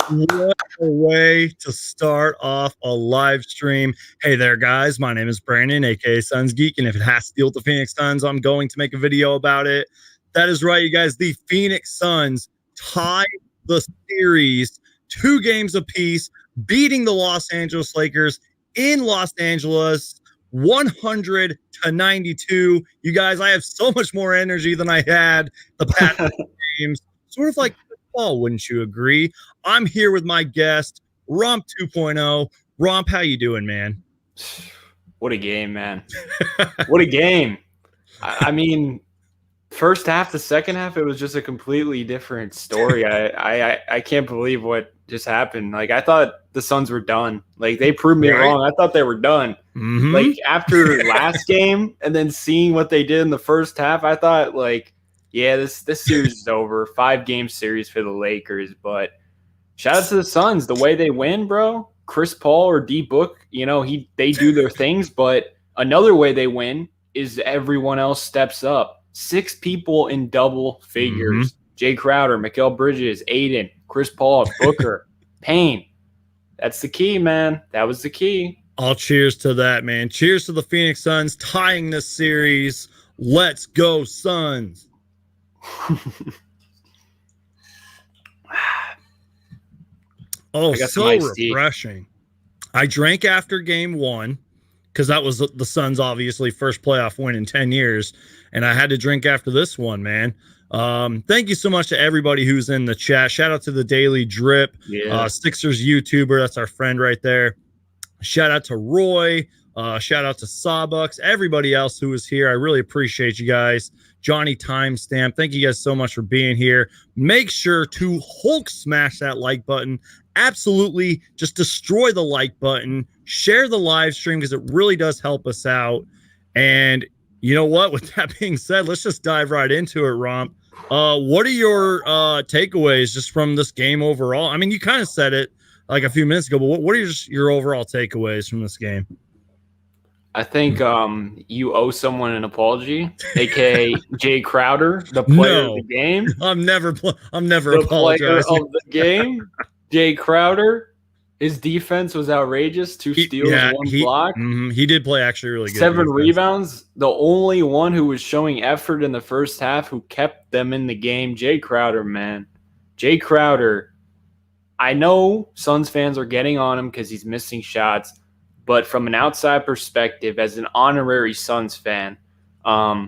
What a way to start off a live stream. Hey there, guys. My name is Brandon, aka Suns Geek, and if it has to deal with the Phoenix Suns, I'm going to make a video about it. That is right, you guys. The Phoenix Suns tied the series 2 games apiece, beating the Los Angeles Lakers in Los Angeles 100-92. You guys, I have so much more energy than I had the past games. Sort of like football, wouldn't you agree? I'm here with my guest, Romp 2.0. Romp, how you doing, man? What a game, man. What a game. I mean, first half, the second half, it was just a completely different story. I can't believe what just happened. Like, I thought the Suns were done. Like, they proved me wrong. I thought they were done. Mm-hmm. Like, after last game and then seeing what they did in the first half, I thought, like, yeah, this series is over. 5-game series for the Lakers. But shout out to the Suns. The way they win, bro. Chris Paul or D Book, you know, they do their things. But another way they win is everyone else steps up. 6 people in double figures. Mm-hmm. Jay Crowder, Mikal Bridges, Aiden, Chris Paul, Booker, Payne. That's the key, man. That was the key. All cheers to that, man. Cheers to the Phoenix Suns tying this series. Let's go, Suns. Oh, so refreshing. I drank after game 1 because that was the Suns' obviously first playoff win in 10 years. And I had to drink after this one, man. Thank you so much to everybody who's in the chat. Shout out to the Daily Drip, Sixers YouTuber. That's our friend right there. Shout out to Roy. Shout out to Sawbucks. Everybody else who is here. I really appreciate you guys. Johnny Timestamp. Thank you guys so much for being here. Make sure to Hulk smash that like button. Absolutely just destroy the like button. Share the live stream because it really does help us out. And you know what? With that being said, let's just dive right into it, Romp. What are your takeaways just from this game overall? I mean, you kind of said it like a few minutes ago, but what are your overall takeaways from this game? I think you owe someone an apology, aka Jay Crowder, the player of the game. I'm never the player of the game. Jay Crowder, his defense was outrageous. 2 steals, 1 block. He did play actually really good. 7 rebounds. The only one who was showing effort in the first half, who kept them in the game, Jay Crowder, man. Jay Crowder. I know Suns fans are getting on him because he's missing shots. But from an outside perspective, as an honorary Suns fan, I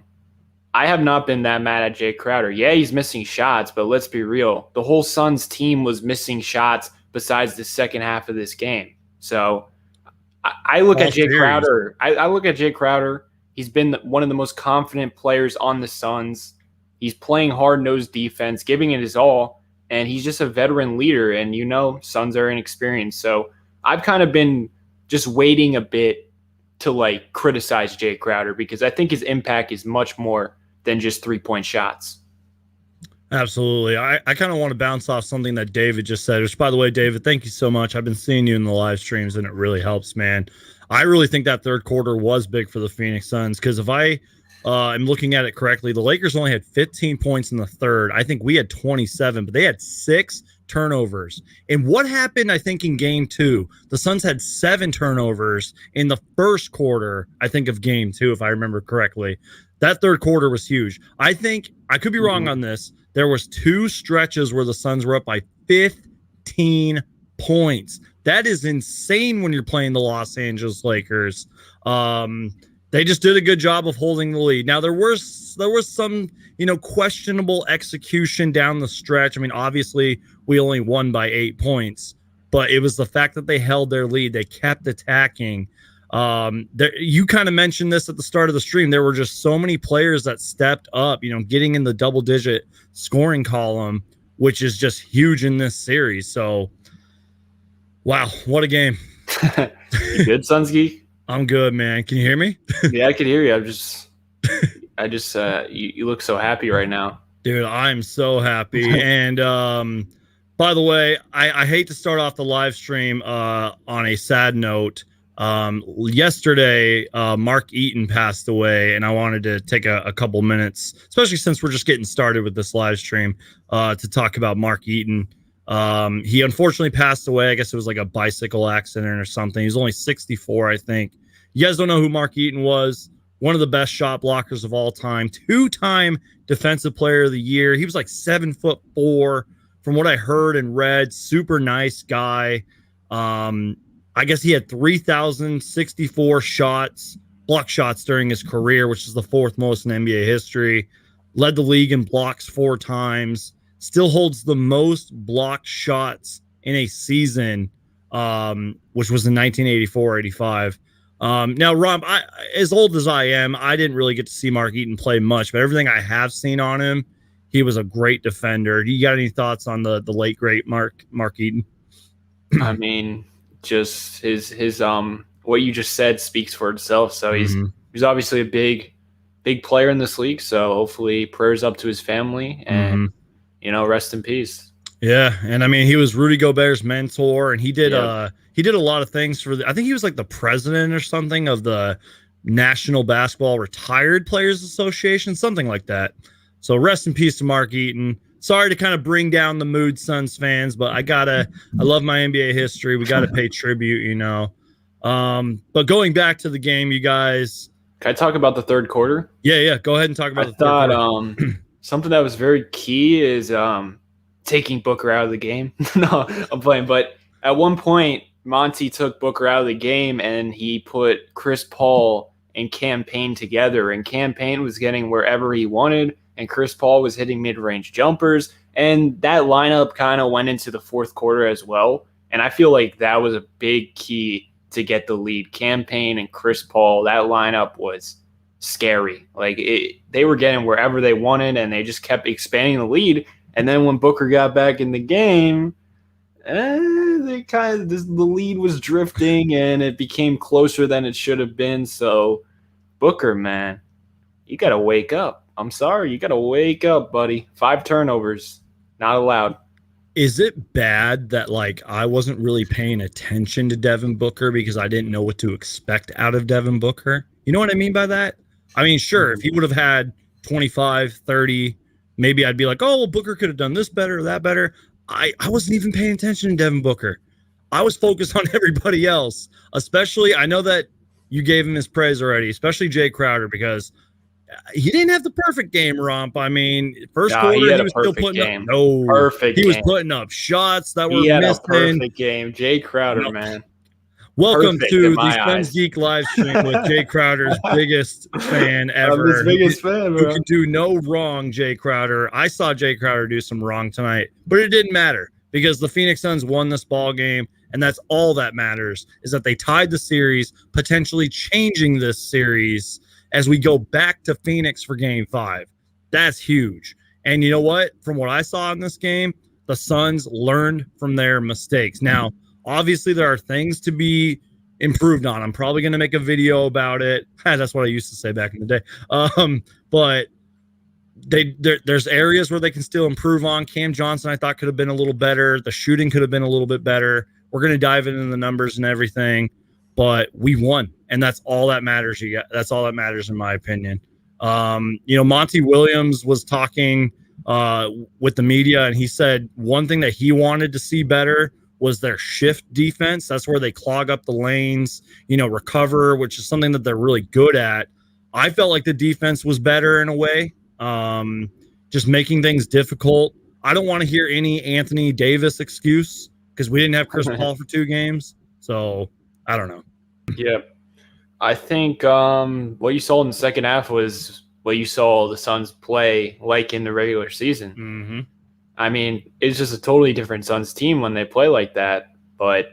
have not been that mad at Jay Crowder. Yeah, he's missing shots, but let's be real. The whole Suns team was missing shots besides the second half of this game. So I look at Jay Crowder. I look at Jay Crowder. He's been one of the most confident players on the Suns. He's playing hard-nosed defense, giving it his all, and he's just a veteran leader. And, you know, Suns are inexperienced. So I've kind of been just waiting a bit to like criticize Jay Crowder because I think his impact is much more than just 3-point shots. Absolutely. I kind of want to bounce off something that David just said, which, by the way, David, thank you so much. I've been seeing you in the live streams and it really helps, man. I really think that third quarter was big for the Phoenix Suns because if I am looking at it correctly, the Lakers only had 15 points in the third. I think we had 27, but they had 6 turnovers. And what happened, I think, in game 2, the Suns had 7 turnovers in the first quarter, I think, of game 2, if I remember correctly. That third quarter was huge. I think, I could be wrong on this, there was 2 stretches where the Suns were up by 15 points. That is insane when you're playing the Los Angeles Lakers. They just did a good job of holding the lead. Now, there was some, you know, questionable execution down the stretch. I mean, obviously, we only won by 8 points, but it was the fact that they held their lead. They kept attacking. You kind of mentioned this at the start of the stream. There were just so many players that stepped up, you know, getting in the double-digit scoring column, which is just huge in this series. So, wow, what a game. You good, Suns Geek? I'm good, man. Can you hear me? Yeah, I can hear you. You look so happy right now. Dude, I'm so happy. And by the way, I hate to start off the live stream on a sad note. Yesterday, Mark Eaton passed away, and I wanted to take a couple minutes, especially since we're just getting started with this live stream, to talk about Mark Eaton. He unfortunately passed away. I guess it was like a bicycle accident or something. He was only 64, I think. You guys don't know who Mark Eaton was. One of the best shot blockers of all time. 2-time Defensive Player of the Year. He was like 7'4", from what I heard and read. Super nice guy. I guess he had 3,064 block shots during his career, which is the 4th most in NBA history. Led the league in blocks 4 times. Still holds the most blocked shots in a season, which was in 1984-85. Now, Romp, as old as I am, I didn't really get to see Mark Eaton play much, but everything I have seen on him, he was a great defender. Do you got any thoughts on the late great Mark Eaton? I mean, just his what you just said speaks for itself. So he's obviously a big player in this league. So hopefully prayers up to his family and rest in peace. Yeah, and I mean he was Rudy Gobert's mentor, and he did a lot of things for I think he was like the president or something of the National Basketball Retired Players Association, something like that. So rest in peace to Mark Eaton. Sorry to kind of bring down the mood, Suns fans, but I love my NBA history. We gotta pay tribute, But going back to the game, you guys. Can I talk about the third quarter? Yeah. Go ahead and talk about the third quarter. Something that was very key is taking Booker out of the game. No, I'm playing. But at one point, Monty took Booker out of the game and he put Chris Paul and Cam Payne together. And Cam Payne was getting wherever he wanted, and Chris Paul was hitting mid-range jumpers. And that lineup kind of went into the fourth quarter as well. And I feel like that was a big key to get the lead. Cam Payne and Chris Paul, that lineup was scary. Like they were getting wherever they wanted, and they just kept expanding the lead. And then when Booker got back in the game, the lead was drifting, and it became closer than it should have been. So Booker, man, you got to wake up. I'm sorry, you got to wake up, buddy. 5 turnovers, not allowed. Is it bad that I wasn't really paying attention to Devin Booker because I didn't know what to expect out of Devin Booker? You know what I mean by that? I mean, sure, if he would have had 25, 30, maybe I'd be like, oh, well, Booker could have done this better or that better. I wasn't even paying attention to Devin Booker. I was focused on everybody else, especially, I know that you gave him his praise already, especially Jay Crowder, because he didn't have the perfect game, Romp. I mean, first quarter, he was still putting up. He was putting up shots that were missing. A perfect game. Jay Crowder, man. Welcome to the Suns Geek live stream with Jay Crowder's biggest fan ever. His biggest fan, bro. Who can do no wrong, Jay Crowder. I saw Jay Crowder do some wrong tonight, but it didn't matter because the Phoenix Suns won this ball game, and that's all that matters, is that they tied the series, potentially changing this series as we go back to Phoenix for Game 5. That's huge. And you know what? From what I saw in this game, the Suns learned from their mistakes. Now, obviously, there are things to be improved on. I'm probably going to make a video about it. That's what I used to say back in the day. But there's areas where they can still improve on. Cam Johnson, I thought, could have been a little better. The shooting could have been a little bit better. We're going to dive into the numbers and everything, but we won, and that's all that matters. That's all that matters, in my opinion. Monty Williams was talking with the media, and he said one thing that he wanted to see better was their shift defense. That's where they clog up the lanes, recover, which is something that they're really good at. I felt like the defense was better in a way, just making things difficult. I don't want to hear any Anthony Davis excuse because we didn't have Chris Paul for 2 games. So I don't know. Yeah. I think what you saw in the second half was what you saw the Suns play like in the regular season. Mm-hmm. I mean, it's just a totally different Suns team when they play like that. But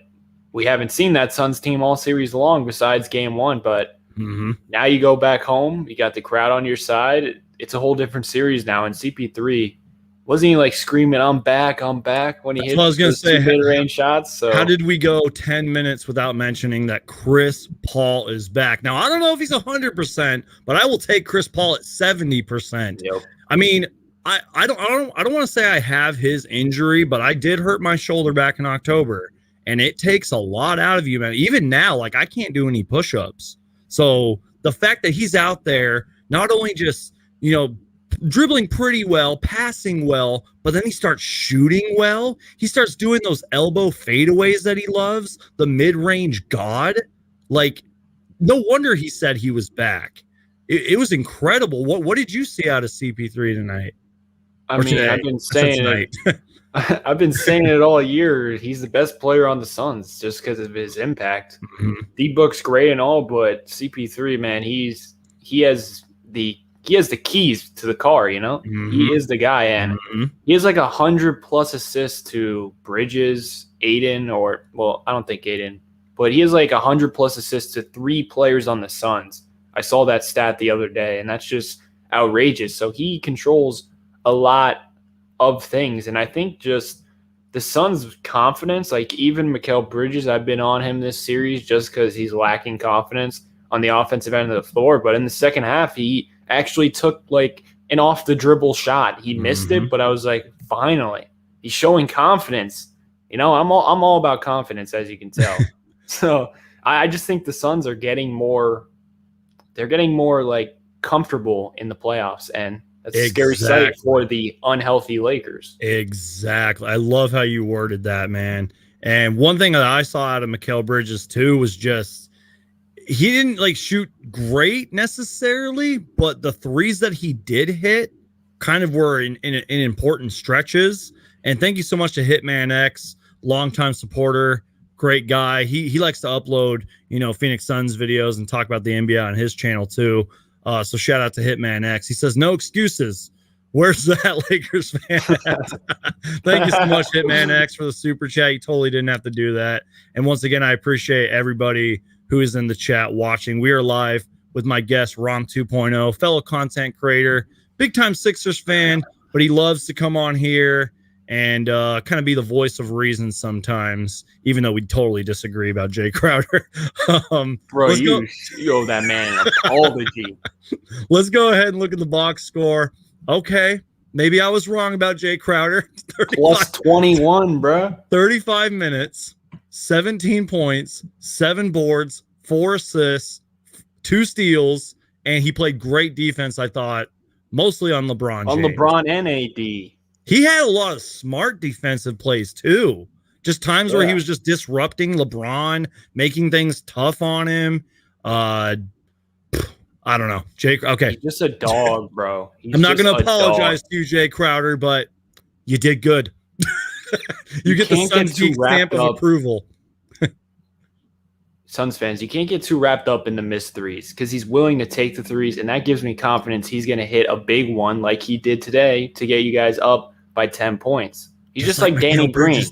we haven't seen that Suns team all series long besides Game 1. But now you go back home. You got the crowd on your side. It's a whole different series now. And CP3, wasn't he screaming, I'm back when he hit those 2 mid-range shots? So how did we go 10 minutes without mentioning that Chris Paul is back? Now, I don't know if he's 100%, but I will take Chris Paul at 70%. Yep. I mean, I don't want to say I have his injury, but I did hurt my shoulder back in October, and it takes a lot out of you, man. Even now, I can't do any push-ups. So the fact that he's out there, not only just, dribbling pretty well, passing well, but then he starts shooting well. He starts doing those elbow fadeaways that he loves, the mid-range god. Like, no wonder he said he was back. It was incredible. What did you see out of CP3 tonight? I mean, today? I've been saying it. I've been saying it all year. He's the best player on the Suns just because of his impact. Mm-hmm. D-Book's great and all, but CP3, man, he has the keys to the car. You know, Mm-hmm. he is the guy, and Mm-hmm. he has like 100+ assists to Bridges, Aiden, I don't think Aiden, but he has like 100+ assists to 3 players on the Suns. I saw that stat the other day, and that's just outrageous. So he controls a lot of things, and I think just the Suns' confidence, like even Mikal Bridges, I've been on him this series just because he's lacking confidence on the offensive end of the floor. But in the second half, he actually took like an off the dribble shot. He missed it, but I was like, finally, he's showing confidence. You know, I'm all about confidence, as you can tell. So I just think the Suns are getting more. They're getting more like comfortable in the playoffs, and that's a scary sight for the unhealthy Lakers. Exactly. I love how you worded that, man. And one thing that I saw out of Mikal Bridges too was just he didn't like shoot great necessarily, but the threes that he did hit kind of were in important stretches. And thank you so much to Hitman X, longtime supporter, great guy. He likes to upload, Phoenix Suns videos and talk about the NBA on his channel too. So shout out to Hitman X. He says, no excuses. Where's that Lakers fan at? Thank you so much, Hitman X, for the super chat. You totally didn't have to do that. And once again, I appreciate everybody who is in the chat watching. We are live with my guest, Romp 2.0, fellow content creator, big-time Sixers fan, but he loves to come on here and kind of be the voice of reason sometimes, even though we totally disagree about Jay Crowder. Bro, you owe that man an apology. Let's go ahead and look at the box score. Okay, maybe I was wrong about Jay Crowder. Plus 21, bro. 35 minutes, 17 points, 7 boards, 4 assists, 2 steals, and he played great defense, I thought, mostly on LeBron James. On LeBron and AD. He had a lot of smart defensive plays, too. Just times where he was just disrupting LeBron, making things tough on him. I don't know. Jake, okay. He's just a dog, bro. I'm not going to apologize to you, Jay Crowder, but you did good. You get the Suns stamp of approval. Suns fans, you can't get too wrapped up in the missed threes because he's willing to take the threes, and that gives me confidence he's going to hit a big one like he did today to get you guys up by 10 points. He's just like Danny Green.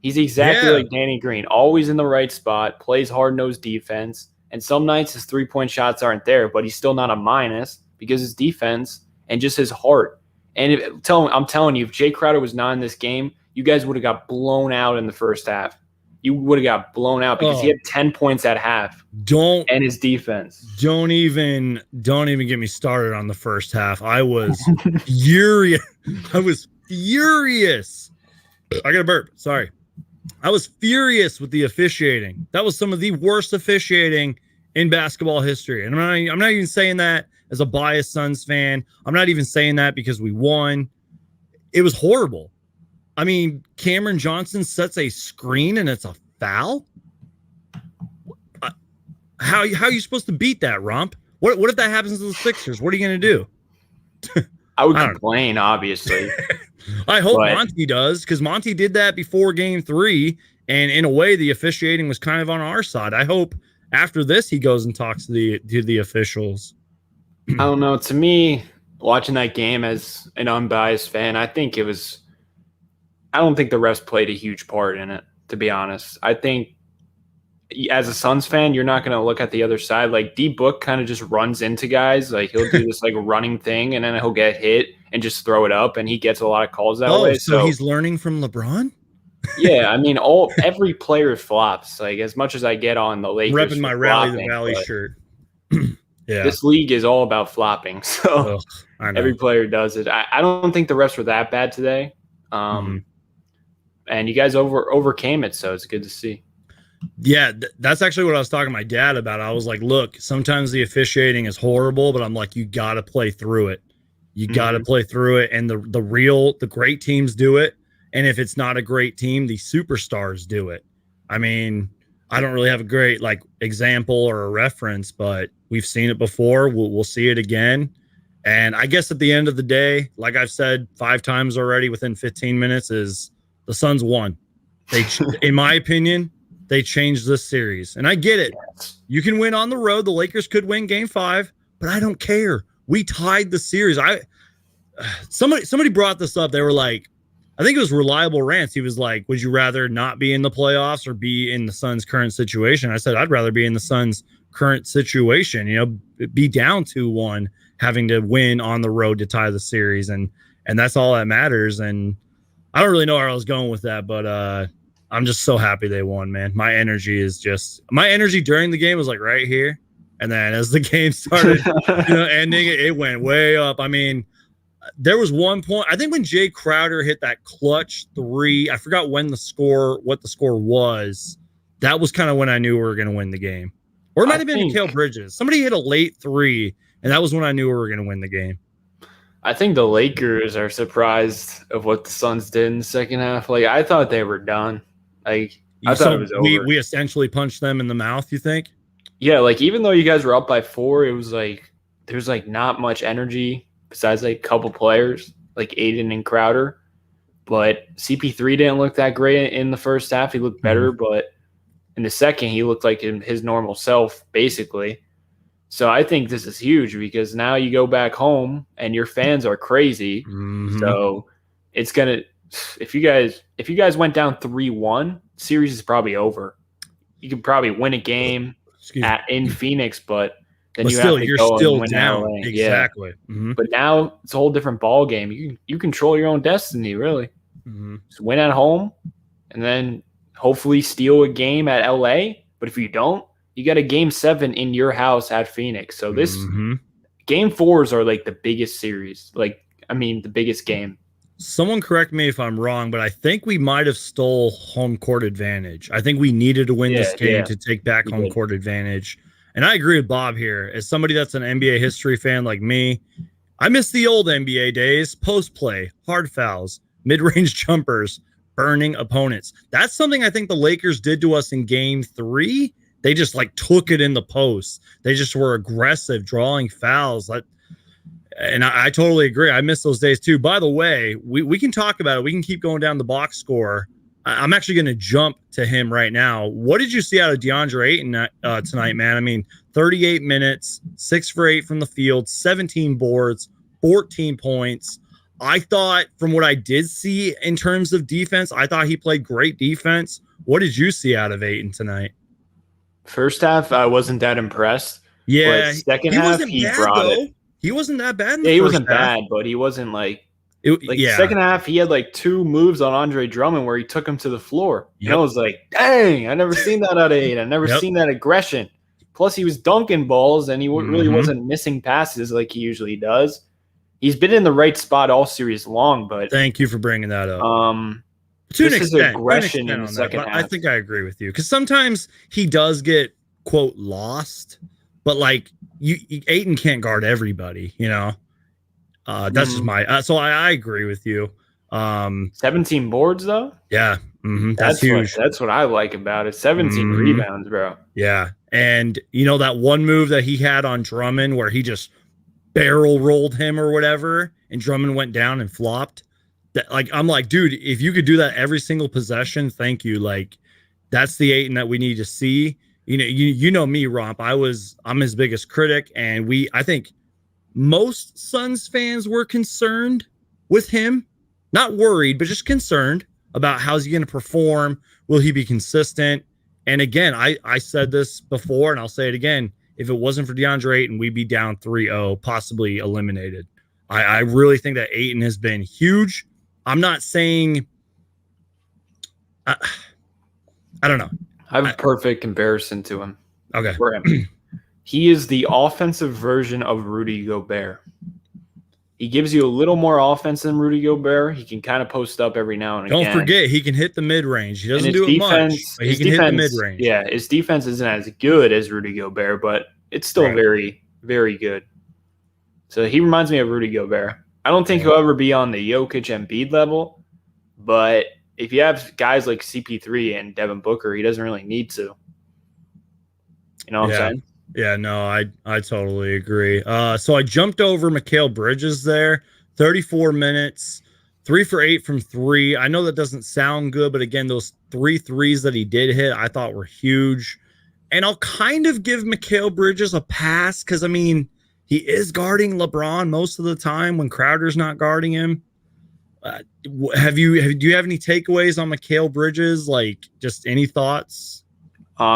He's exactly like Danny Green, always in the right spot, plays hard-nosed defense, and some nights his three-point shots aren't there, but he's still not a minus because his defense and just his heart. And I'm telling you, if Jay Crowder was not in this game, you guys would have got blown out in the first half. You would have got blown out because he had 10 points at half. And his defense. Don't even get me started on the first half. I was furious. I got a burp. Sorry. I was furious with the officiating. That was some of the worst officiating in basketball history. And I'm not even saying that as a biased Suns fan. I'm not even saying that because we won. It was horrible. I mean, Cameron Johnson sets a screen and it's a foul? How are you supposed to beat that, Romp? What if that happens to the Sixers? What are you going to do? I would complain, obviously. I hope Monty does, because Monty did that before Game 3, and in a way, the officiating was kind of on our side. I hope after this he goes and talks to the officials. I don't know. To me, watching that game as an unbiased fan, I don't think the refs played a huge part in it, to be honest. I think as a Suns fan, you're not going to look at the other side. Like D-Book kind of just runs into guys. Like he'll do this like running thing and then he'll get hit and just throw it up, and he gets a lot of calls that way. So he's learning from LeBron? Yeah, I mean, every player flops. Like as much as I get on the Lakers, repping my Rally the Valley shirt. Yeah, this league is all about flopping. So every player does it. I don't think the refs were that bad today. And you guys overcame it, so it's good to see. Yeah, that's actually what I was talking to my dad about. I was like, look, sometimes the officiating is horrible, but I'm like, you got to play through it. You got to play through it. And the great teams do it. And if it's not a great team, the superstars do it. I mean, I don't really have a great like example or a reference, but we've seen it before. We'll see it again. And I guess at the end of the day, like I've said 5 times already within 15 minutes, is the Suns won. They, in my opinion, they changed this series. And I get it. Yes. You can win on the road. The Lakers could win game 5, but I don't care. We tied the series. Somebody brought this up. They were like, I think it was Reliable Rants. He was like, would you rather not be in the playoffs or be in the Suns' current situation? I said, I'd rather be in the Suns' current situation, be down 2-1, having to win on the road to tie the series. And that's all that matters. And I don't really know where I was going with that, but I'm just so happy they won, man. My energy during the game was like right here. And then as the game started ending, it went way up. I mean, there was one point, I think when Jay Crowder hit that clutch 3, I forgot what the score was. That was kind of when I knew we were going to win the game. Or it might have been Mikal Bridges. Somebody hit a late 3, and that was when I knew we were going to win the game. I think the Lakers are surprised of what the Suns did in the second half. Like, I thought they were done. Like, I thought it was over. We essentially punched them in the mouth, you think? Yeah, like, even though you guys were up by 4, it was like, there's like not much energy besides like a couple players, like Aiden and Crowder. But CP3 didn't look that great in the first half. He looked better, but in the second, he looked like his normal self, basically. So I think this is huge because now you go back home and your fans are crazy. So it's gonna if you guys went down 3-1, series is probably over. You could probably win a game in Phoenix, but then you're still down. Exactly. Yeah. But now it's a whole different ball game. You control your own destiny, really. Just win at home, and then hopefully steal a game at LA. But if you don't, you got a game 7 in your house at Phoenix. So this game 4s are like the biggest series. The biggest game. Someone correct me if I'm wrong, but I think we might have stole home court advantage. I think we needed to win this game to take back home court advantage. And I agree with Bob here. As somebody that's an NBA history fan like me, I miss the old NBA days, post play, hard fouls, mid-range jumpers, burning opponents. That's something I think the Lakers did to us in game 3. They just like took it in the post. They just were aggressive, drawing fouls. And I totally agree. I miss those days too. By the way, we can talk about it. We can keep going down the box score. I'm actually going to jump to him right now. What did you see out of DeAndre Ayton tonight, man? I mean, 38 minutes, 6 for 8 from the field, 17 boards, 14 points. I thought from what I did see in terms of defense, I thought he played great defense. What did you see out of Ayton tonight? First half, I wasn't that impressed. Yeah. Second half, he brought it. He wasn't that bad. He wasn't bad, but he wasn't second half, he had like 2 moves on Andre Drummond where he took him to the floor. Yep. And I was like, dang, I never seen that out of Aiden. I never seen that aggression. Plus, he was dunking balls, and he really wasn't missing passes like he usually does. He's been in the right spot all series long, but thank you for bringing that up. To an extent, aggression in the second half. I think I agree with you because sometimes he does get quote lost, but like Ayton can't guard everybody, That's just my. So I agree with you. 17 boards though. Yeah, that's huge. That's what I like about it. 17 rebounds, bro. Yeah, and that one move that he had on Drummond where he just barrel rolled him or whatever, and Drummond went down and flopped. That I'm like, dude, if you could do that every single possession, thank you. Like, that's the Ayton that we need to see. You know me, Romp. I'm his biggest critic, and I think most Suns fans were concerned with him. Not worried, but just concerned about how's he going to perform. Will he be consistent? And again, I said this before, and I'll say it again. If it wasn't for DeAndre Ayton, we'd be down 3-0, possibly eliminated. I really think that Ayton has been huge. I'm not saying I don't know. I have a perfect comparison to him. Okay. For him. He is the offensive version of Rudy Gobert. He gives you a little more offense than Rudy Gobert. He can kind of post up every now and again. Don't forget, he can hit the mid-range. He doesn't do it much, but he can hit the mid-range. Yeah, his defense isn't as good as Rudy Gobert, but it's still very, very good. So he reminds me of Rudy Gobert. I don't think he'll ever be on the Jokic and Embiid level, but if you have guys like CP3 and Devin Booker, he doesn't really need to. You know what I'm saying? Yeah, no, I totally agree. So I jumped over Mikal Bridges there, 34 minutes, 3 for 8 from three. I know that doesn't sound good, but again, those 3 threes that he did hit, I thought were huge. And I'll kind of give Mikal Bridges a pass because, I mean, he is guarding LeBron most of the time when Crowder's not guarding him. Do you have any takeaways on Mikal Bridges? Like, just any thoughts?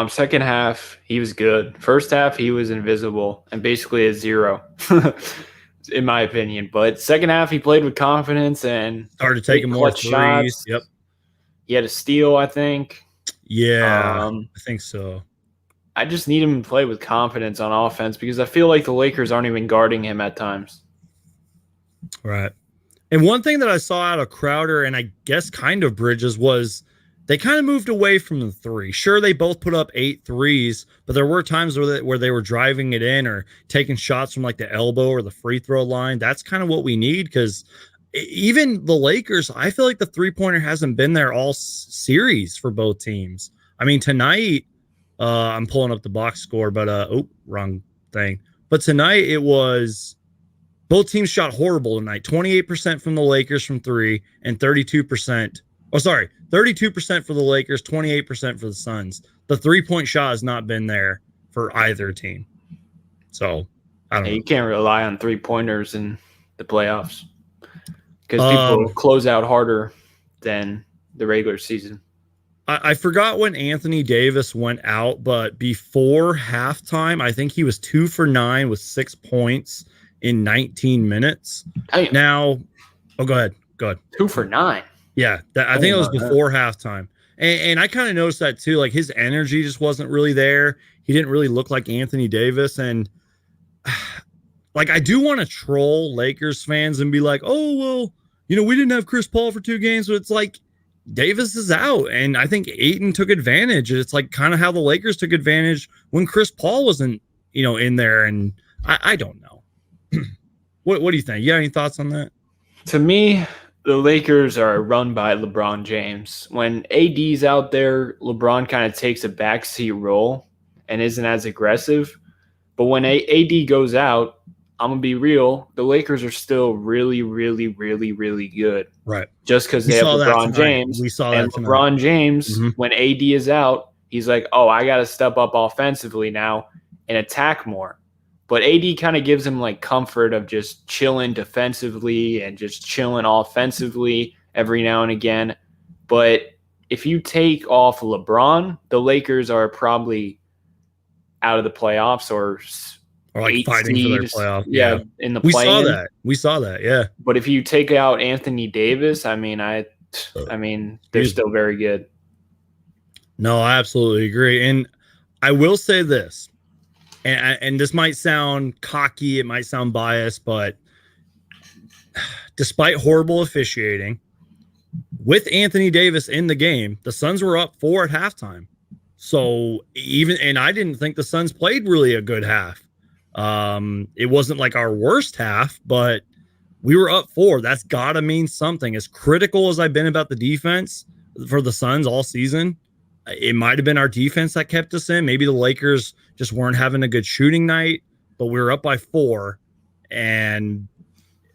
Second half, he was good. First half, he was invisible and basically a zero, in my opinion. But second half, he played with confidence and started taking more threes. Shots. Yep. He had a steal, I think. Yeah, I think so. I just need him to play with confidence on offense because I feel like the Lakers aren't even guarding him at times. Right. And one thing that I saw out of Crowder and I guess kind of Bridges was they kind of moved away from the three. Sure, they both put up 8 threes, but there were times where they were driving it in or taking shots from like the elbow or the free throw line. That's kind of what we need because even the Lakers, I feel like the three-pointer hasn't been there all series for both teams. I mean, tonight, I'm pulling up the box score, but wrong thing. But tonight it was both teams shot horrible tonight. 28% from the Lakers from three and 32%. Oh, sorry, 32% for the Lakers, 28% for the Suns. The 3-point shot has not been there for either team. So I don't know. You can't rely on 3-pointers in the playoffs because people close out harder than the regular season. I forgot when Anthony Davis went out, but before halftime, I think he was 2 for 9 with 6 points in 19 minutes. Now, go ahead. 2 for 9. Yeah, I think it was before halftime. And I kind of noticed that too. Like his energy just wasn't really there. He didn't really look like Anthony Davis. And like, I do want to troll Lakers fans and be like, oh, well, we didn't have Chris Paul for 2 games. But it's like Davis is out. And I think Eaton took advantage. It's like kind of how the Lakers took advantage when Chris Paul wasn't, in there. And I don't know. What do you think? You got any thoughts on that? To me, the Lakers are run by LeBron James. When AD's out there, LeBron kind of takes a backseat role and isn't as aggressive. But when AD goes out, I'm going to be real, the Lakers are still really, really, really, really good. Right. Just because they have LeBron James. We saw that tonight. LeBron James, when AD is out, he's like, oh, I got to step up offensively now and attack more. But AD kind of gives him like comfort of just chilling defensively and just chilling offensively every now and again. But if you take off LeBron, the Lakers are probably out of the playoffs or like fighting for their playoff. Yeah, in the we saw that. Yeah. But if you take out Anthony Davis, I mean, they're still very good. No, I absolutely agree. And I will say this. And this might sound cocky, it might sound biased, but despite horrible officiating, with Anthony Davis in the game, the Suns were up 4 at halftime. So and I didn't think the Suns played really a good half. It wasn't like our worst half, but we were up 4. That's got to mean something. As critical as I've been about the defense for the Suns all season, it might have been our defense that kept us in. Maybe the Lakers just weren't having a good shooting night, but we were up by 4. And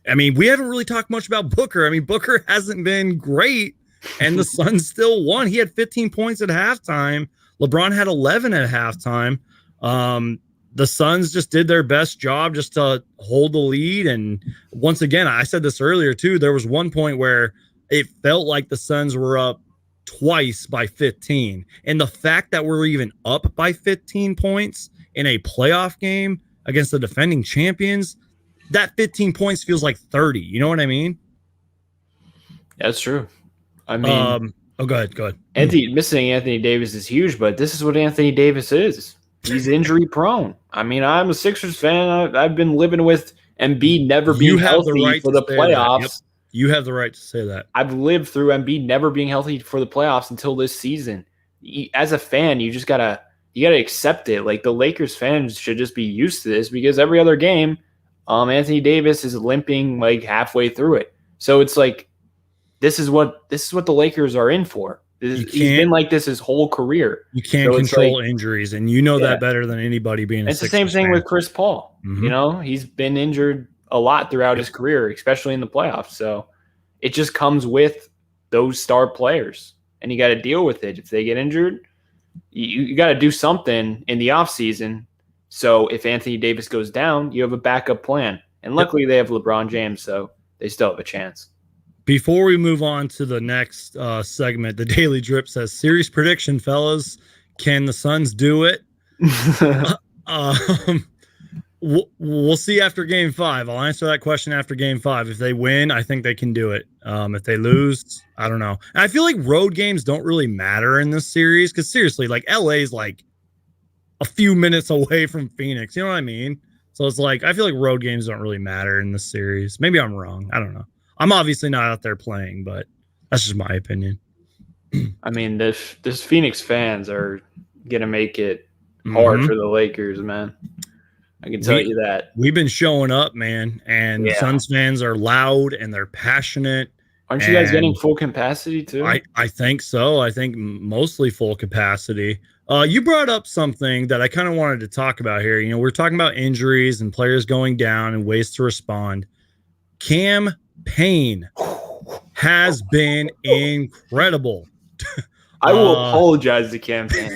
I mean, we haven't really talked much about Booker. I mean, Booker hasn't been great, and the Suns still won. He had 15 points at halftime. LeBron had 11 at halftime. The Suns just did their best job just to hold the lead. And once again, I said this earlier too, there was one point where it felt like the Suns were up twice by 15. And the fact that we're even up by 15 points in a playoff game against the defending champions, that 15 points feels like 30. You know what I mean? That's true. I mean, go ahead. Missing Anthony Davis is huge, but this is what Anthony Davis is. He's injury prone. I mean, I'm a Sixers fan. I've been living with Embiid never being healthy for the playoffs. Yep. You have the right to say that. I've lived through Embiid never being healthy for the playoffs until this season. As a fan, you just gotta accept it. Like the Lakers fans should just be used to this because every other game, Anthony Davis is limping like halfway through it. So it's like this is what the Lakers are in for. He's been like this his whole career. You can't control injuries, and you know that better than anybody being a It's the same thing with Chris Paul. Mm-hmm. You know, he's been injured a lot throughout his career, especially in the playoffs. So it just comes with those star players, and you got to deal with it. If they get injured, you got to do something in the offseason. So if Anthony Davis goes down, you have a backup plan. And luckily they have LeBron James, so they still have a chance. Before we move on to the next segment, the Daily Drip says, series prediction, fellas. Can the Suns do it? We'll see after game 5. I'll answer that question after game 5. If they win, I think they can do it. If they lose, I don't know. And I feel like road games don't really matter in this series because seriously, like LA is like a few minutes away from Phoenix. You know what I mean? So it's like I feel like road games don't really matter in this series. Maybe I'm wrong. I don't know. I'm obviously not out there playing, but that's just my opinion. I mean, this Phoenix fans are gonna make it hard for the Lakers, man. I can tell you that. We've been showing up, man, and Suns fans are loud and they're passionate. Aren't you guys getting full capacity too? I think so. I think mostly full capacity. You brought up something that I kind of wanted to talk about here. You know, we're talking about injuries and players going down and ways to respond. Cam Payne has been incredible. I will apologize to Cam Payne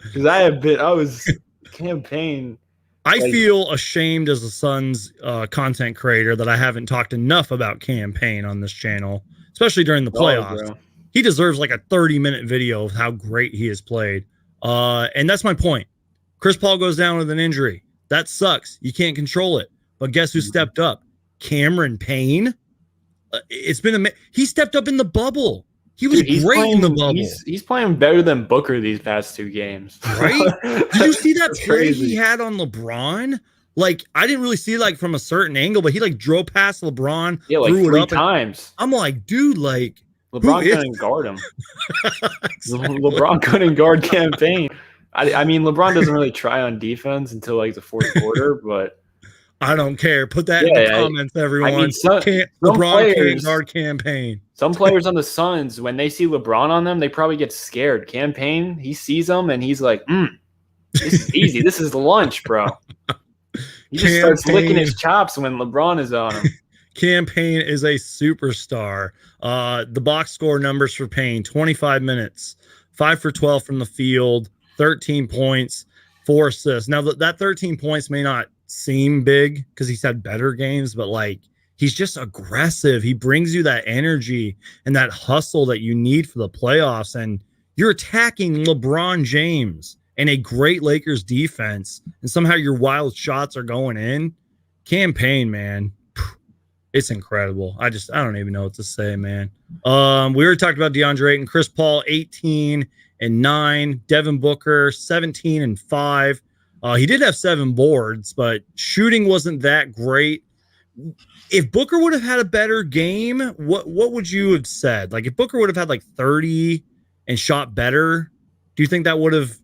because I was Cam Payne. I feel ashamed as a Suns content creator that I haven't talked enough about Cam Payne on this channel, especially during the playoffs. He deserves like a 30-minute video of how great he has played. And that's my point. Chris Paul goes down with an injury. That sucks. You can't control it. But guess who stepped up? Cameron Payne. It's been he stepped up in the bubble. He was great in the bubble. He's playing better than Booker these past 2 games. Right? Did you see that play he had on LeBron? Like, I didn't really see like from a certain angle, but he like drove past LeBron. Yeah, like 3 times. I'm like, dude, like LeBron couldn't guard him. Exactly. LeBron couldn't guard Cam Payne. I mean, LeBron doesn't really try on defense until like the 4th quarter, but I don't care. Put that in the comments, everyone. I mean, LeBron can't guard Cam Payne. Some players on the Suns, when they see LeBron on them, they probably get scared. Cam Payne, he sees them and he's like, this is easy. This is lunch, bro. He just starts licking his chops when LeBron is on him. Cam Payne is a superstar. The box score numbers for Payne: 25 minutes, 5 for 12 from the field, 13 points, 4 assists. Now that 13 points may not seem big because he's had better games, but like he's just aggressive. He brings you that energy and that hustle that you need for the playoffs. And you're attacking LeBron James and a great Lakers defense, and somehow your wild shots are going in. Cam Payne, man, it's incredible. I don't even know what to say, man. We already talked about DeAndre Ayton. Chris Paul, 18 and 9. Devin Booker, 17 and 5. He did have 7 boards, but shooting wasn't that great. If Booker would have had a better game, what would you have said? Like if Booker would have had like 30 and shot better, do you think that would have,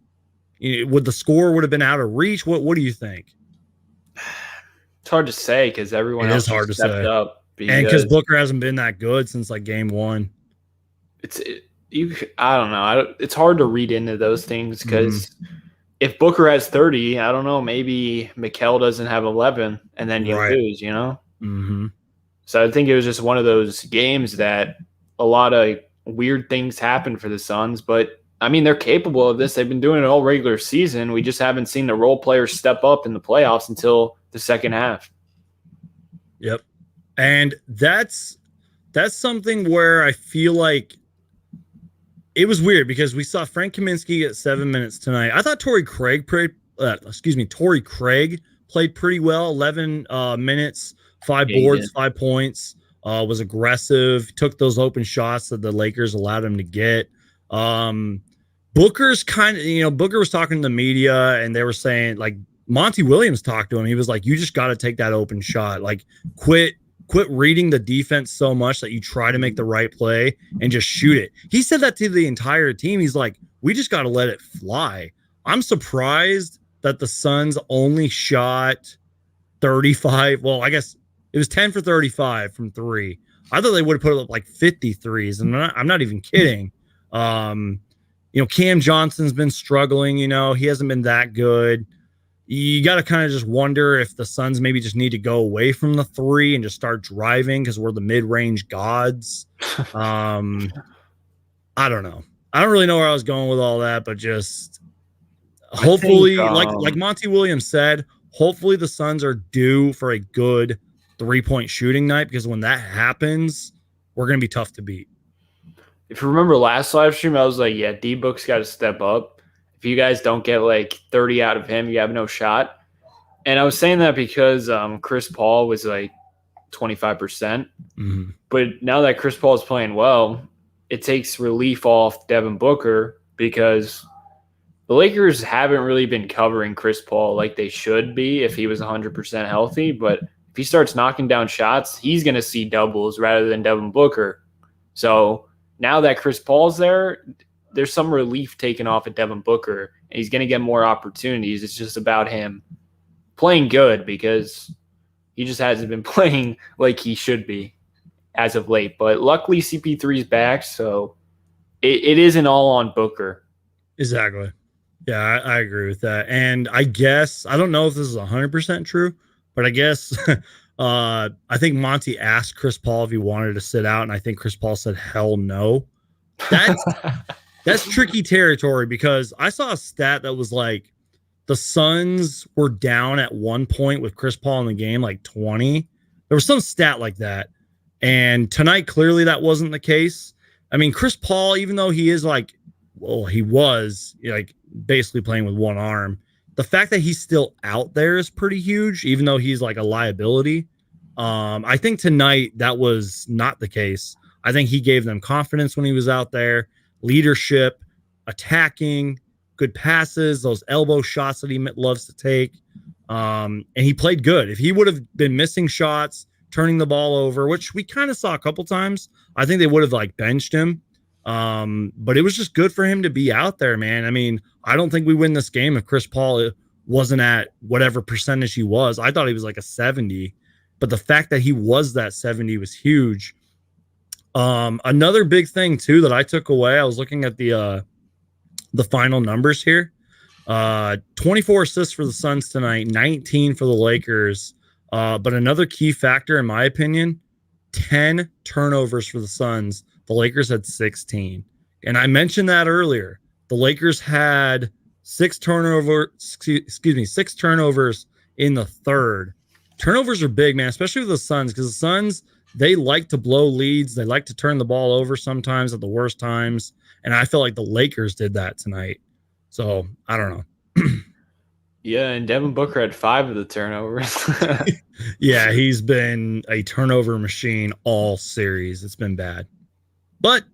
would the score would have been out of reach? What do you think? It's hard to say because everyone else has stepped up. And because Booker hasn't been that good since like game 1. I don't know. It's hard to read into those things because if Booker has 30, I don't know, maybe Mikal doesn't have 11 and then you lose, you know? Mm-hmm. So I think it was just one of those games that a lot of weird things happen for the Suns. But, I mean, they're capable of this. They've been doing it all regular season. We just haven't seen the role players step up in the playoffs until the second half. Yep. And that's something where I feel like it was weird because we saw Frank Kaminsky get 7 minutes tonight. I thought Torrey Craig played pretty well. 11 minutes, 5 boards, 5 points. Was aggressive. Took those open shots that the Lakers allowed him to get. Booker's kind of, Booker was talking to the media and they were saying like Monty Williams talked to him. He was like, you just got to take that open shot. Like quit reading the defense so much that you try to make the right play and just shoot it. He said that to the entire team. He's like, we just got to let it fly. I'm surprised that the Suns only shot 35. Well, I guess it was 10 for 35 from three. I thought they would have put up like 53s, and I'm not even kidding. Cam Johnson's been struggling. He hasn't been that good. You got to kind of just wonder if the Suns maybe just need to go away from the three and just start driving because we're the mid-range gods. I don't know. I don't really know where I was going with all that, but just hopefully, like Monty Williams said, hopefully the Suns are due for a good 3-point shooting night, because when that happens, we're going to be tough to beat. If you remember last live stream, I was like, yeah, D-Book's got to step up. If you guys don't get like 30 out of him, you have no shot. And I was saying that because Chris Paul was like 25%. Mm-hmm. But now that Chris Paul is playing well, it takes relief off Devin Booker, because the Lakers haven't really been covering Chris Paul like they should be if he was 100% healthy. But if he starts knocking down shots, he's going to see doubles rather than Devin Booker. So now that Chris Paul's there, there's some relief taken off at Devin Booker, and he's going to get more opportunities. It's just about him playing good, because he just hasn't been playing like he should be as of late. But luckily CP3's back, so it isn't all on Booker. Exactly. Yeah, I agree with that. And I guess, I don't know if this is 100% true, but I guess I think Monty asked Chris Paul if he wanted to sit out, and I think Chris Paul said, hell no. That's tricky territory, because I saw a stat that was like the Suns were down at one point with Chris Paul in the game, like 20. There was some stat like that. And tonight, clearly that wasn't the case. I mean, Chris Paul, even though he is he was like basically playing with one arm, the fact that he's still out there is pretty huge, even though he's like a liability. I think tonight that was not the case. I think he gave them confidence when he was out there. Leadership, attacking, good passes, those elbow shots that he loves to take. And he played good. If he would have been missing shots, turning the ball over, which we kind of saw a couple times, I think they would have like benched him. But it was just good for him to be out there, man. I mean, I don't think we win this game if Chris Paul wasn't at whatever percentage he was. I thought he was like a 70, but the fact that he was that 70 was huge. Another big thing too that I took away, I was looking at the final numbers here. 24 assists for the Suns tonight, 19 for the Lakers. But another key factor, in my opinion, 10 turnovers for the Suns. The Lakers had 16. And I mentioned that earlier. The Lakers had 6 turnovers in the third. Turnovers are big, man, especially with the Suns, because the Suns, they like to blow leads. They like to turn the ball over sometimes at the worst times. And I feel like the Lakers did that tonight. So, I don't know. Yeah, and Devin Booker had 5 of the turnovers. Yeah, he's been a turnover machine all series. It's been bad. But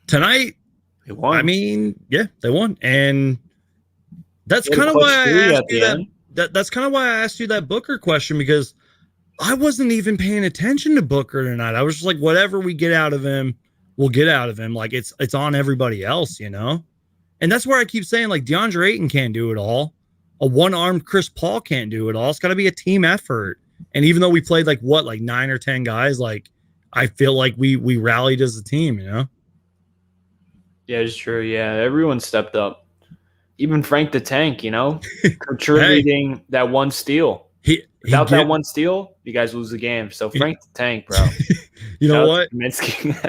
tonight, they won. I mean, yeah, they won. And that's kind of why I asked you that's kind of why I asked you that Booker question, because I wasn't even paying attention to Booker tonight. I was just like, whatever we get out of him, we'll get out of him. Like it's on everybody else, you know? And that's where I keep saying, like, DeAndre Ayton can't do it all. A one-armed Chris Paul can't do it all. It's got to be a team effort. And even though we played like 9 or 10 guys, like I feel like we rallied as a team, you know? Yeah, it's true. Yeah, everyone stepped up. Even Frank the Tank, you know, contributing that one steal. Without that one steal, you guys lose the game. So Frank the Tank, bro. You know what?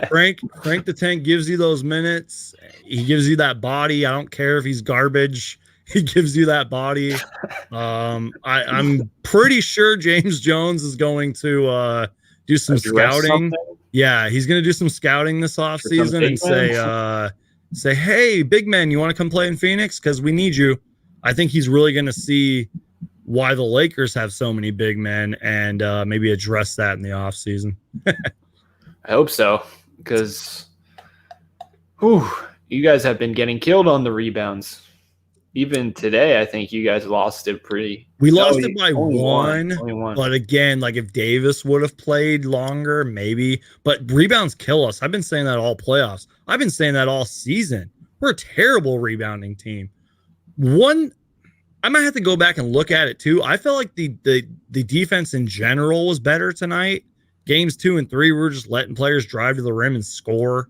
Frank the Tank gives you those minutes. He gives you that body. I don't care if he's garbage. He gives you that body. I'm pretty sure James Jones is going to do some scouting. Something? Yeah, he's going to do some scouting this offseason and say, hey, big man, you want to come play in Phoenix? Because we need you. I think he's really going to see why the Lakers have so many big men and maybe address that in the offseason. I hope so, because you guys have been getting killed on the rebounds. Even today, I think you guys lost it pretty. We lost it by one. But again, like if Davis would have played longer, maybe. But rebounds kill us. I've been saying that all playoffs. I've been saying that all season. We're a terrible rebounding team. One I might have to go back and look at it too. I felt like the defense in general was better tonight. Games 2 and 3, we were just letting players drive to the rim and score.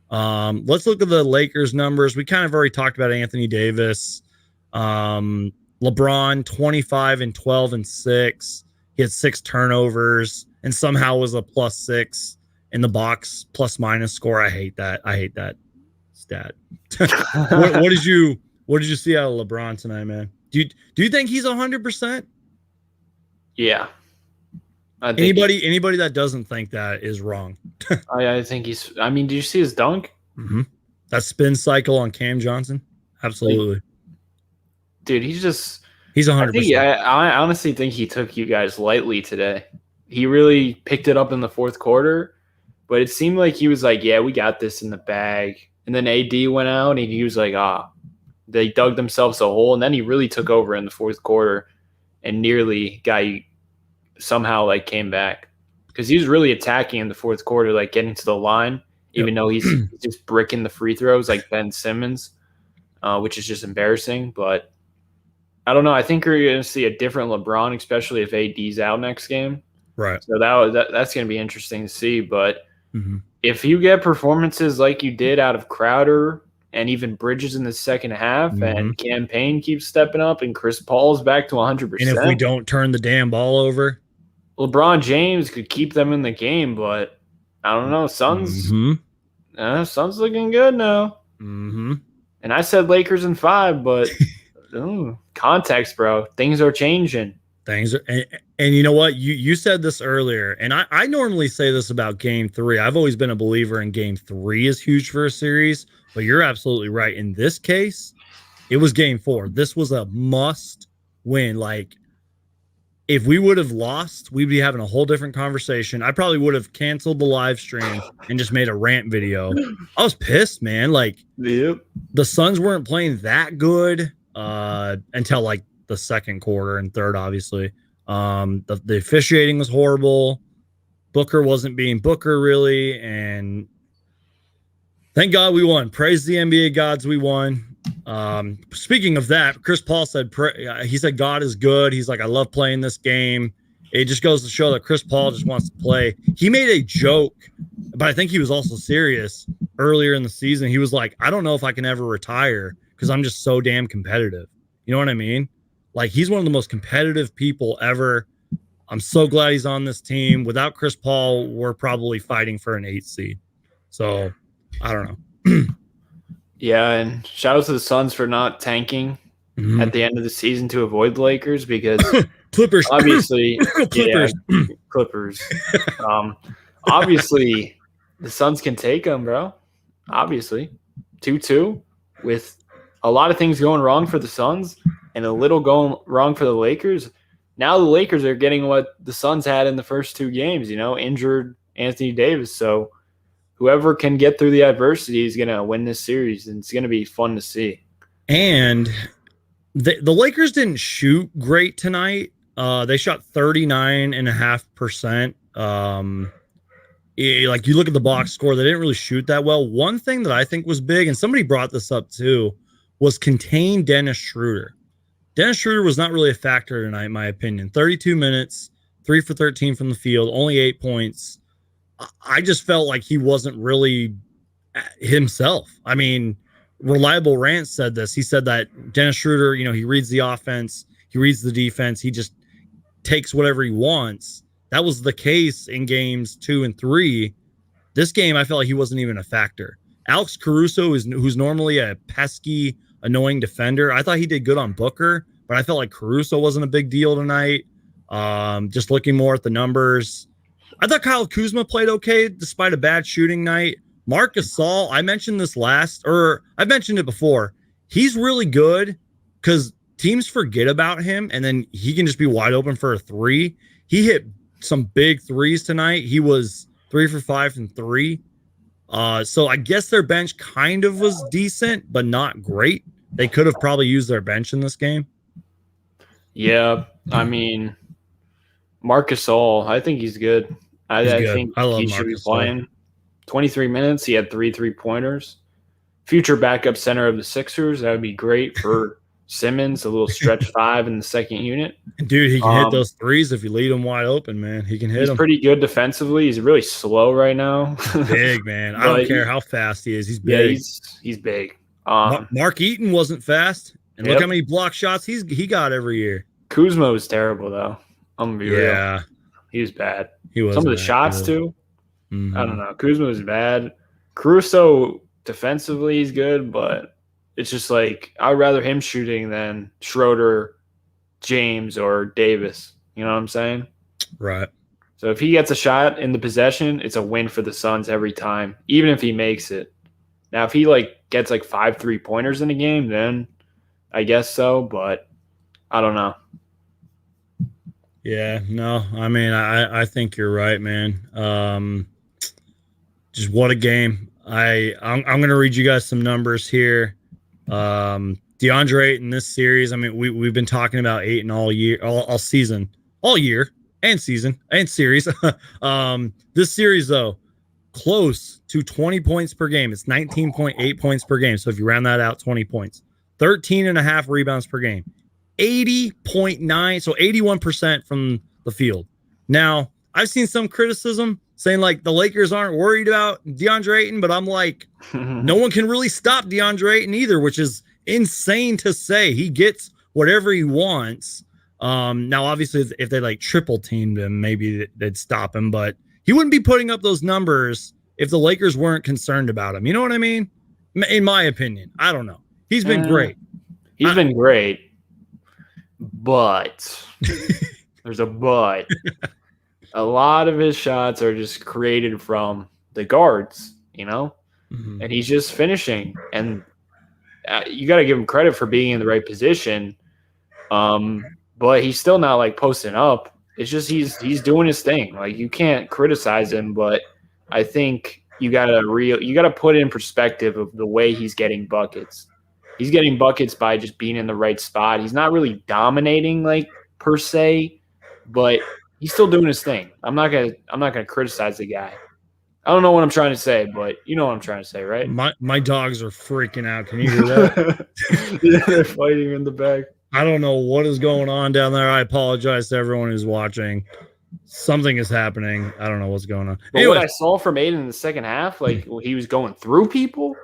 Let's look at the Lakers numbers. We kind of already talked about Anthony Davis. LeBron 25 and 12 and 6. He had 6 turnovers and somehow was a +6 in the box plus minus score. I hate that. I hate that stat. what did you see out of LeBron tonight, man? Do you think he's 100%? Yeah. Anybody that doesn't think that is wrong. I think he's. I mean, did you see his dunk? Mm-hmm. That spin cycle on Cam Johnson? Absolutely. Dude, he's 100%. I honestly think he took you guys lightly today. He really picked it up in the fourth quarter, but it seemed like he was like, yeah, we got this in the bag. And then AD went out, and he was like, they dug themselves a hole. And then he really took over in the fourth quarter and nearly somehow like came back. Because he was really attacking in the fourth quarter, like getting to the line, even though he's just bricking the free throws like Ben Simmons, which is just embarrassing. But I don't know. I think we're going to see a different LeBron, especially if AD's out next game. Right. So that's going to be interesting to see. But if you get performances like you did out of Crowder and even Bridges in the second half, and Campaign keeps stepping up, and Chris Paul's back to 100%. And if we don't turn the damn ball over, LeBron James could keep them in the game, but I don't know. Suns looking good now. And I said Lakers in 5, but context, bro. Things are changing. And you know what? You said this earlier, and I normally say this about Game 3. I've always been a believer in Game 3 is huge for a series, but you're absolutely right. In this case, it was Game 4. This was a must win. Like, if we would have lost, we'd be having a whole different conversation. I probably would have canceled the live stream and just made a rant video. I was pissed, man. Like, the Suns weren't playing that good until like the second quarter and third, obviously. The officiating was horrible. Booker wasn't being Booker, really. And thank God we won. Praise the NBA gods, we won. Speaking of that, Chris Paul said he said God is good. He's like, I love playing this game. It just goes to show that Chris Paul just wants to play. He made a joke, but I think he was also serious earlier in the season. He was like, I don't know if I can ever retire because I'm just so damn competitive. You know what I mean? Like, he's one of the most competitive people ever. I'm so glad he's on this team. Without Chris Paul, we're probably fighting for an 8th seed. So I don't know. Yeah, and shout out to the Suns for not tanking at the end of the season to avoid the Lakers, because Clippers, obviously, Clippers. Obviously, the Suns can take them, bro. Obviously, 2-2 with a lot of things going wrong for the Suns and a little going wrong for the Lakers. Now the Lakers are getting what the Suns had in the first 2 games. Injured Anthony Davis, so whoever can get through the adversity is going to win this series, and it's going to be fun to see. And the Lakers didn't shoot great tonight. They shot 39.5%. Like, you look at the box score, they didn't really shoot that well. One thing that I think was big, and somebody brought this up too, was contain Dennis Schroeder. Dennis Schroeder was not really a factor tonight, in my opinion. 32 minutes, 3 for 13 from the field, only 8 points. I just felt like he wasn't really himself. I mean, Reliable Rant said this. He said that Dennis Schroeder, he reads the offense, he reads the defense, he just takes whatever he wants. That was the case in games 2 and 3. This game, I felt like he wasn't even a factor. Alex Caruso, who's normally a pesky, annoying defender, I thought he did good on Booker, but I felt like Caruso wasn't a big deal tonight. Just looking more at the numbers, I thought Kyle Kuzma played okay despite a bad shooting night. Marc Gasol, I mentioned this I've mentioned it before. He's really good because teams forget about him, and then he can just be wide open for a 3. He hit some big 3s tonight. He was 3 for 5 from 3. So I guess their bench kind of was decent, but not great. They could have probably used their bench in this game. Yeah, I mean, Marc Gasol, I think he's good. I think he should be playing 23 minutes. He had 3 3-pointers. Future backup center of the Sixers. That would be great for Simmons, a little stretch 5 in the second unit. Dude, he can hit those threes if you lead him wide open, man. He can hit He's them. pretty good defensively. He's really slow right now. Big, man. I don't care how fast he is. He's big. Yeah, he's big. Mark Eaton wasn't fast, and look how many block shots he got every year. Kuzma was terrible, though. I'm gonna be real. He was bad. He was. Some of the shots too. Mm-hmm. I don't know. Kuzma was bad. Caruso defensively is good, but it's just like I'd rather him shooting than Schroeder, James, or Davis. You know what I'm saying? Right. So if he gets a shot in the possession, it's a win for the Suns every time, even if he makes it. Now, if he gets 5 3-pointers in a game, then I guess so, but I don't know. Yeah, no, I mean, I think you're right, man. Just what a game. I'm going to read you guys some numbers here. DeAndre Ayton this series, I mean, we've been talking about Ayton all year, all season, all year, and season, and series. This series, though, close to 20 points per game. It's 19.8 points per game. So if you round that out, 20 points. 13.5 rebounds per game. 80.9, so 81% from the field. Now, I've seen some criticism saying the Lakers aren't worried about DeAndre Ayton, but I'm like, no one can really stop DeAndre Ayton either, which is insane to say. He gets whatever he wants. Now, obviously, if they triple teamed him, maybe they'd stop him, but he wouldn't be putting up those numbers if the Lakers weren't concerned about him. You know what I mean? In my opinion, I don't know. He's been great. He's been great. But there's a but. A lot of his shots are just created from the guards, and he's just finishing. And you got to give him credit for being in the right position. But he's still not posting up. It's just he's doing his thing. You can't criticize him, but I think you got to put in perspective of the way he's getting buckets. He's getting buckets by just being in the right spot. He's not really dominating per se, but he's still doing his thing. I'm not gonna criticize the guy. I don't know what I'm trying to say, but you know what I'm trying to say, right? My dogs are freaking out. Can you hear that? Yeah, they're fighting in the back. I don't know what is going on down there. I apologize to everyone who's watching. Something is happening. I don't know what's going on. But what I saw from Aiden in the second half, he was going through people.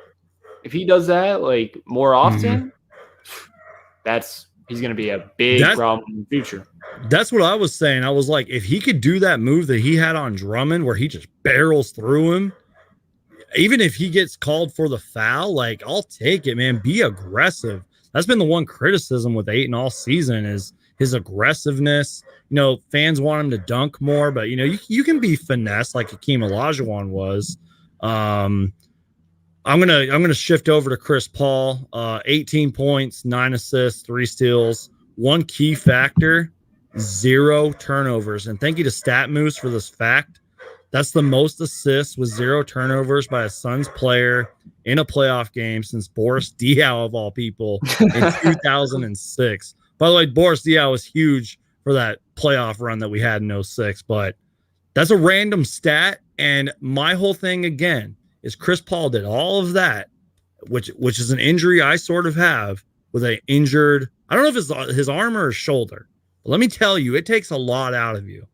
If he does that more often, he's going to be a big problem in the future. That's what I was saying. I was like, if he could do that move that he had on Drummond where he just barrels through him, even if he gets called for the foul, I'll take it, man. Be aggressive. That's been the one criticism with Ayton all season is his aggressiveness. Fans want him to dunk more, but, you can be finesse like Hakeem Olajuwon was. I'm gonna shift over to Chris Paul. 18 points, 9 assists, 3 steals. One key factor, 0 turnovers. And thank you to StatMoose for this fact. That's the most assists with 0 turnovers by a Suns player in a playoff game since Boris Diaw, of all people, in 2006. By the way, Boris Diaw was huge for that playoff run that we had in 06, but that's a random stat. And my whole thing, again, is Chris Paul did all of that, which is an injury I sort of have with an injured, I don't know if it's his arm or his shoulder, but let me tell you, it takes a lot out of you.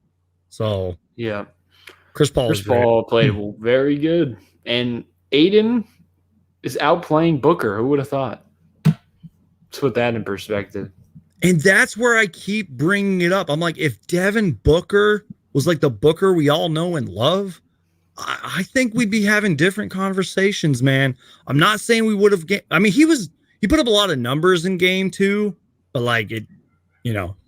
So, yeah. Chris Paul played very good. And Aiden is outplaying Booker. Who would have thought? Let's put that in perspective. And that's where I keep bringing it up. I'm like, if Devin Booker was the Booker we all know and love, I think we'd be having different conversations, man. I'm not saying we would have. He put up a lot of numbers in game 2, but it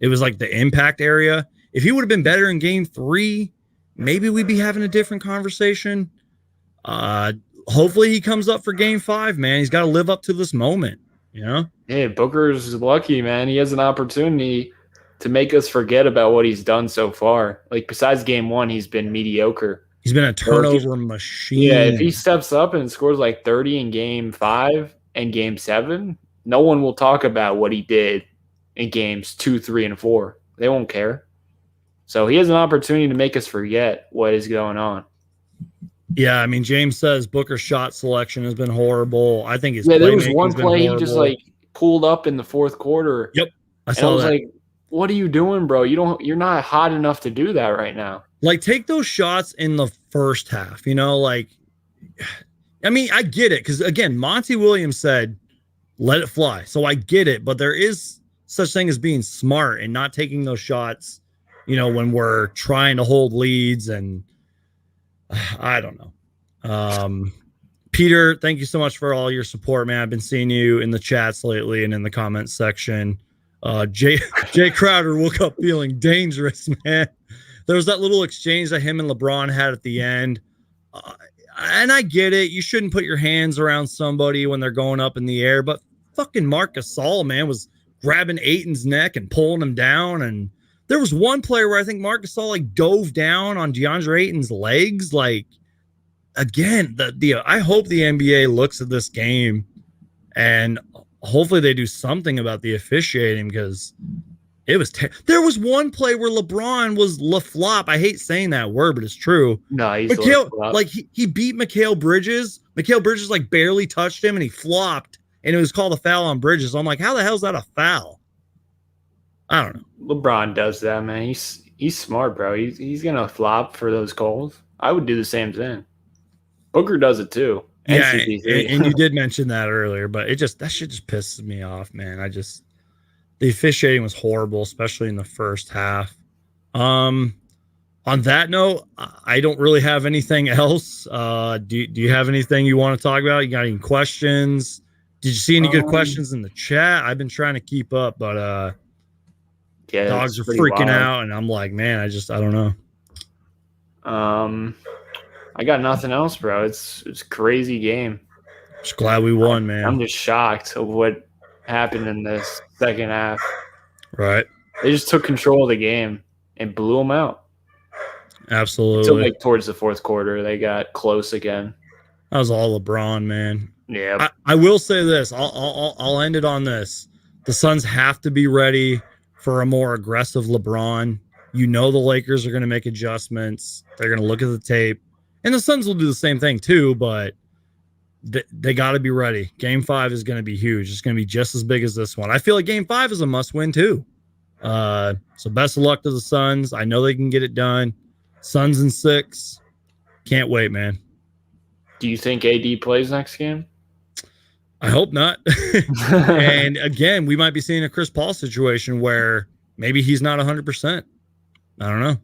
was the impact area. If he would have been better in game 3, maybe we'd be having a different conversation. Hopefully he comes up for game 5, man. He's got to live up to this moment, Hey, Booker's lucky, man. He has an opportunity to make us forget about what he's done so far. Besides game 1, he's been mediocre. He's been a turnover machine. Yeah, if he steps up and scores 30 in game 5 and game 7, no one will talk about what he did in games 2, 3, and 4. They won't care. So he has an opportunity to make us forget what is going on. Yeah, James says Booker's shot selection has been horrible. I think his there was one play he just pulled up in the fourth quarter. Yep, I And I saw was that. like, what are you doing, bro? You're not hot enough to do that right now. Like, take those shots in the first half, you know, like, I mean, I get it. Cause again, Monty Williams said, let it fly. So I get it, but there is such thing as being smart and not taking those shots, you know, when we're trying to hold leads. And I don't know. Peter, thank you so much for all your support, man. I've been seeing you in the chats lately and in the comments section. Jay Crowder woke up feeling dangerous, man. There was that little exchange that him and LeBron had at the end. And I get it. You shouldn't put your hands around somebody when they're going up in the air, but fucking Marc Gasol, man, was grabbing Aiton's neck and pulling him down. And there was one player where I think Marc Gasol like dove down on DeAndre Ayton's legs. Like, again, I hope the NBA looks at this game and hopefully they do something about the officiating, because it was there was one play where LeBron was flop. I hate saying that word, but it's true. No, he's like he beat Mikal Bridges. Mikal Bridges like barely touched him and he flopped, and it was called a foul on Bridges. So I'm like, how the hell is that a foul? I don't know. LeBron does that, man. He's smart, bro. He's gonna flop for those calls. I would do the same thing. Booker does it too. Yeah, and you did mention that earlier, but that shit just pisses me off, man. The officiating was horrible, especially in the first half. On that note, I don't really have anything else. Do you have anything you want to talk about? You got any questions? Did you see any good questions in the chat? I've been trying to keep up, but yeah, dogs are freaking out, and I'm like, man, I don't know. I got nothing else, bro. It's a crazy game. Just glad we won, man. I'm just shocked of what happened in this second half. Right. They just took control of the game and blew them out. Absolutely. Until like towards the fourth quarter, they got close again. That was all LeBron, man. Yeah. I will say this. I'll end it on this. The Suns have to be ready for a more aggressive LeBron. You know the Lakers are going to make adjustments. They're going to look at the tape. And the Suns will do the same thing too, but they got to be ready. Game 5 is going to be huge. It's going to be just as big as this one. I feel like Game 5 is a must-win too. So best of luck to the Suns. I know they can get it done. Suns in 6. Can't wait, man. Do you think AD plays next game? I hope not. And again, we might be seeing a Chris Paul situation where maybe he's not 100%. I don't know.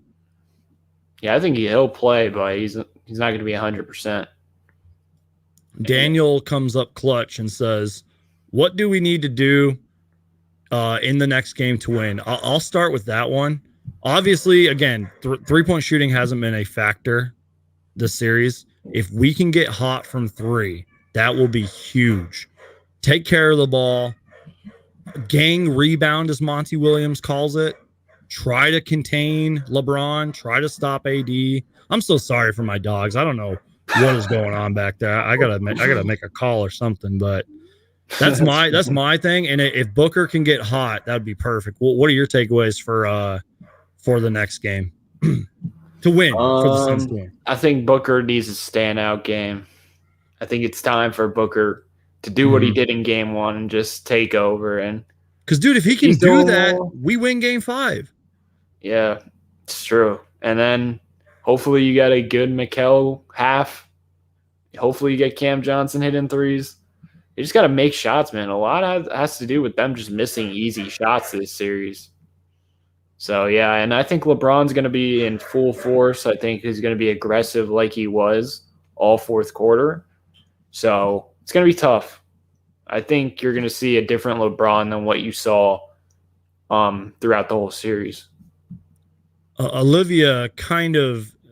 Yeah, I think he'll play, but he's not going to be 100%. Daniel comes up clutch and says, what do we need to do in the next game to win? I'll start with that one. Obviously, again, three-point shooting hasn't been a factor this series. If we can get hot from 3, that will be huge. Take care of the ball. Gang rebound, as Monty Williams calls it. Try to contain LeBron. Try to stop AD. I'm so sorry for my dogs. I don't know what is going on back there. I gotta make a call or something, but that's my thing. And if Booker can get hot, that'd be perfect. What are your takeaways for the next game to win for the Suns to win? I think Booker needs a standout game. I think it's time for Booker to do what he did in game 1 and just take over. And because, dude, if he can do that, we win game 5. Yeah, it's true. And then hopefully you got a good Mikal half. Hopefully you get Cam Johnson hitting threes. You just got to make shots, man. A lot has to do with them just missing easy shots this series. So, yeah, and I think LeBron's going to be in full force. I think he's going to be aggressive like he was all fourth quarter. So it's going to be tough. I think you're going to see a different LeBron than what you saw throughout the whole series. Olivia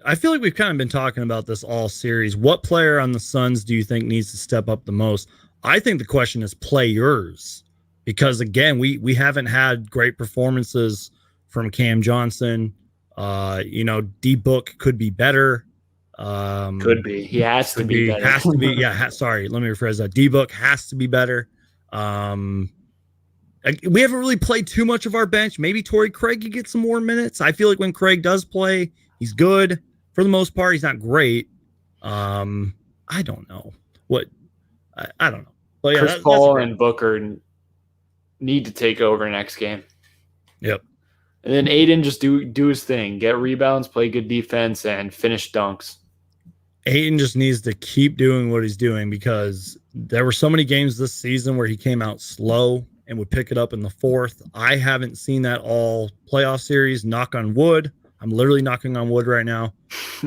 I feel like we've kind of been talking about this all series. What player on the Suns do you think needs to step up the most? I think the question is players, because again, we haven't had great performances from Cam Johnson. D-Book could be better. Could be. He has to be better. Has to be. Yeah. Sorry. Let me rephrase that. D-Book has to be better. We haven't really played too much of our bench. Maybe Torrey Craig could get some more minutes. I feel like when Craig does play, he's good for the most part. He's not great. I don't know what. I don't know. But yeah, Chris Paul and Booker need to take over next game. Yep. And then Aiden just do his thing, get rebounds, play good defense, and finish dunks. Eaton just needs to keep doing what he's doing, because there were so many games this season where he came out slow and would pick it up in the fourth. I haven't seen that all playoff series. Knock on wood. I'm literally knocking on wood right now.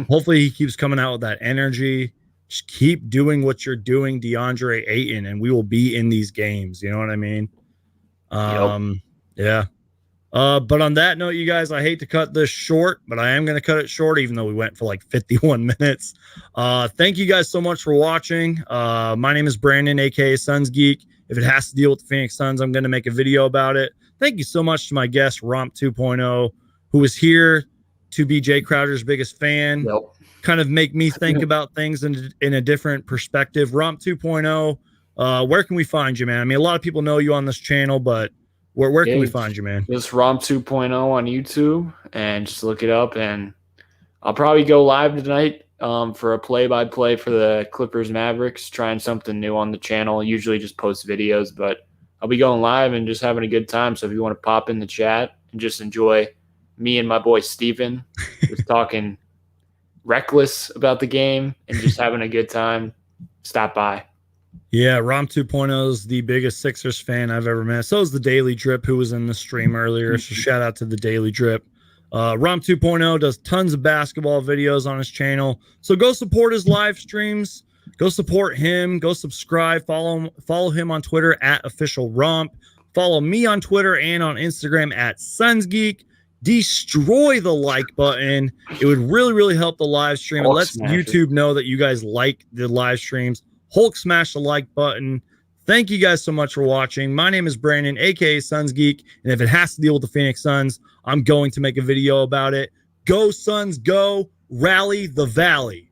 Hopefully he keeps coming out with that energy. Just keep doing what you're doing, DeAndre Ayton, and we will be in these games. You know what I mean? Yeah. But on that note, you guys, I hate to cut this short, but I am going to cut it short, even though we went for like 51 minutes. Thank you guys so much for watching. My name is Brandon, aka Suns Geek. If it has to deal with the Phoenix Suns, I'm going to make a video about it. Thank you so much to my guest, Romp 2.0, who was here to be Jay Crowder's biggest fan. Yep. Kind of make me think about things in a different perspective. Romp 2.0, where can we find you, man? I mean, a lot of people know you on this channel, but where can we find you, man? Just Romp 2.0 on YouTube, and just look it up. And I'll probably go live tonight for a play-by-play for the Clippers Mavericks, trying something new on the channel. I usually just post videos, but I'll be going live and just having a good time. So if you want to pop in the chat and just enjoy me and my boy Steven just talking reckless about the game and just having a good time, stop by. Yeah, Rom 2.0 is the biggest Sixers fan I've ever met. So is the Daily Drip, who was in the stream earlier. So shout out to the Daily Drip. Rom 2.0 does tons of basketball videos on his channel. So go support his live streams. Go support him. Go subscribe. Follow him on Twitter at @officialromp. Follow me on Twitter and on Instagram at SunsGeek. Destroy the like button. It would really, really help the live stream. It lets YouTube know that you guys like the live streams. Hulk smash the like button. Thank you guys so much for watching. My name is Brandon, aka Suns Geek, and if it has to deal with the Phoenix Suns, I'm going to make a video about it. Go Suns, go! Rally the Valley.